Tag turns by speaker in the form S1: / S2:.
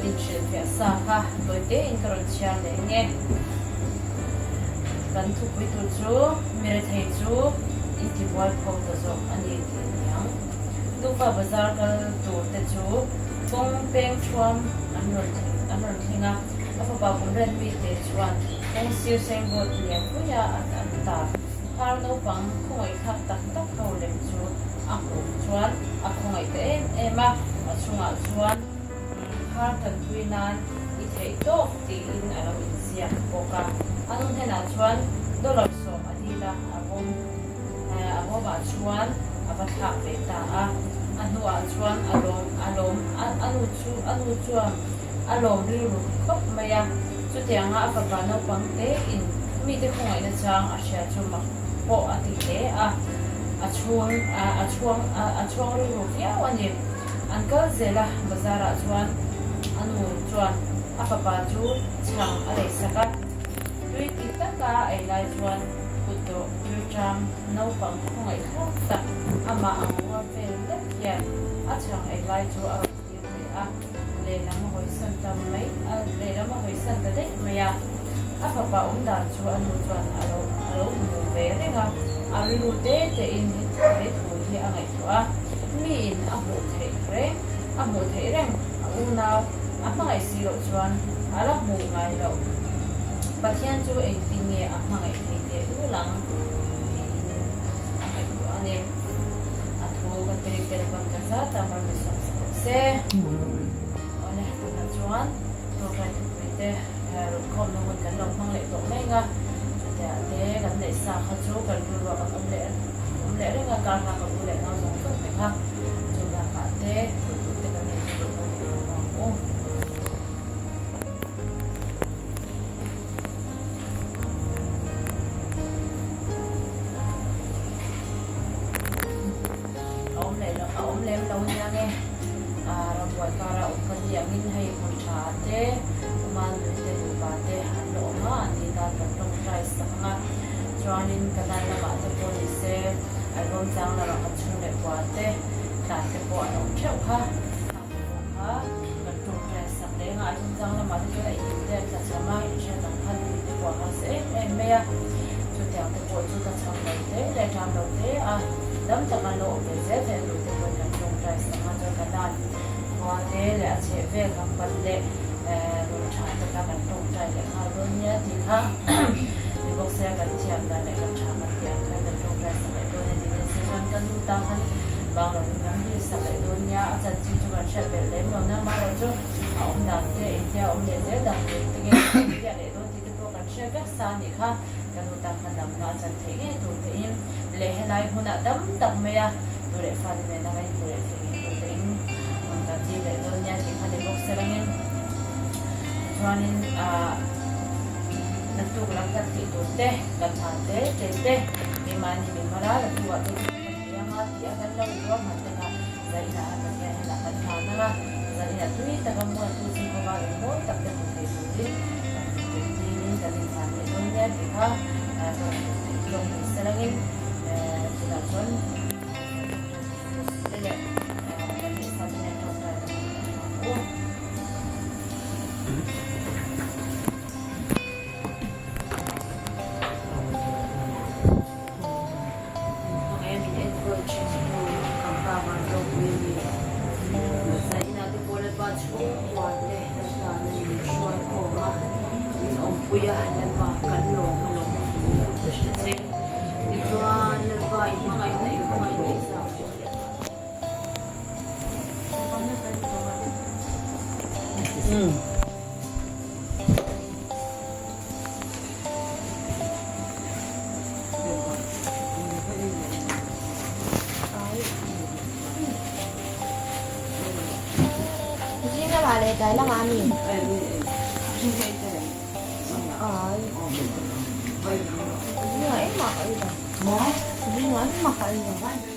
S1: tin chuyện phía xa ha đối tế in karon chia để nghe gần thu quý tu chú mẹ thầy chú in thì voi không được rồi anh ấy thì nhang tu vào bazar cái tu tế chú bông beng chuam anh rồi thì ngã các bạn cũng rất biết tế chuan bông siêu sinh bột liền cũng ya anh ta har no bang không ai khác tắc tắc câu lên chú aku chuan aku ngai tế em à chunga chuan har kan tuinan I thei tok ti in alo in siam poka anun hena chuan dollar som adila avoma chuan avatha ve ta a anua chuan anu chuan alom ri ru khop maya chu tianga afaba no pangte in mi te khongai na chang a sha chuma po ati te a chuang ri ru ya wani Uncle Zela Bazara Chuan Anu Chuan Afapa Chu Chang Alay Sakat Tui Kitaka ay Lai Chuan Puto Yucham No Pang Kungay Khakta Ama Ang Wapel Lekyan At Chang ay Lai Chu Arap Yuri A Lena Mahoy Santa May Lena Mahoy Santa Dek Maya Afapa Undan Chu Anu Chuan Alo Muvere Nga Arilu Te In Hit Hui Angay Chua Min amu thei reng unaw amangai siro chuan alak mu ngai lo pathian chu ei tinge amangai thei te ulang ai ko ane athu ka pere ban ka sa tamar mi som se ane na chuan to ka te ro kom no mon kan lo mang le to mai nga te kan le sa kha chu kan ru ro ka le re nga ka ka ko le na zong to te kha chu la ka te te ka ne chu o om le lo nya nge ra boi ka ra o ka dia min hai kon cha te man te ba te han lo ma ni ta ka tong trai sa nga chuanin kanan na ma te police ai gom chang la ka chung le kwa te ta te po no theu ha ka tong trai sa le nga ai gom chang la ma te ai te ta chama I sha tang han te kwa ha se em me ya chu te te po chu ta chang le te le chang lo te a dam ta kan lo ke se te lo te ko ka tong trai sa ma jo ka dan kwa te le a che ve ka pan le ro cha ta ka tong trai le ha ro nya ti ha bok se kan chiam da le kan cha ma ti ka da tong trai sa le do ne ti se kan kan du ta han bang lo ngam ni sa le do nya a chan chi chu kan sha be le no na ma ro chu a om da te ya om le ze da te ge ya le do ti ko kan sha ga sa ni kha kan du ta han dam na chan the ge do te in le helai huna dam tak me ya do le fa ni na ga do le te do te in on ta ji le do nya ti kha le bok se rangin chuanin Natuk lang kat itu teh katante tete imani mimara lalu waktu yang mati akan lalu dua mati na zaina akan yang hendak katana na zaina tu itu kamu tu si kembali mo tak tertulis tulis ini dari sana dunia kita yang selangin sudah pun tidak ini satu yang terbaik Kuya dan makan long terus saya dijual lebih mahal dari mahal di sana.
S2: Hindi na lali dahil lang amin. Ay. Hindi nga, makain. Hindi nga, makain.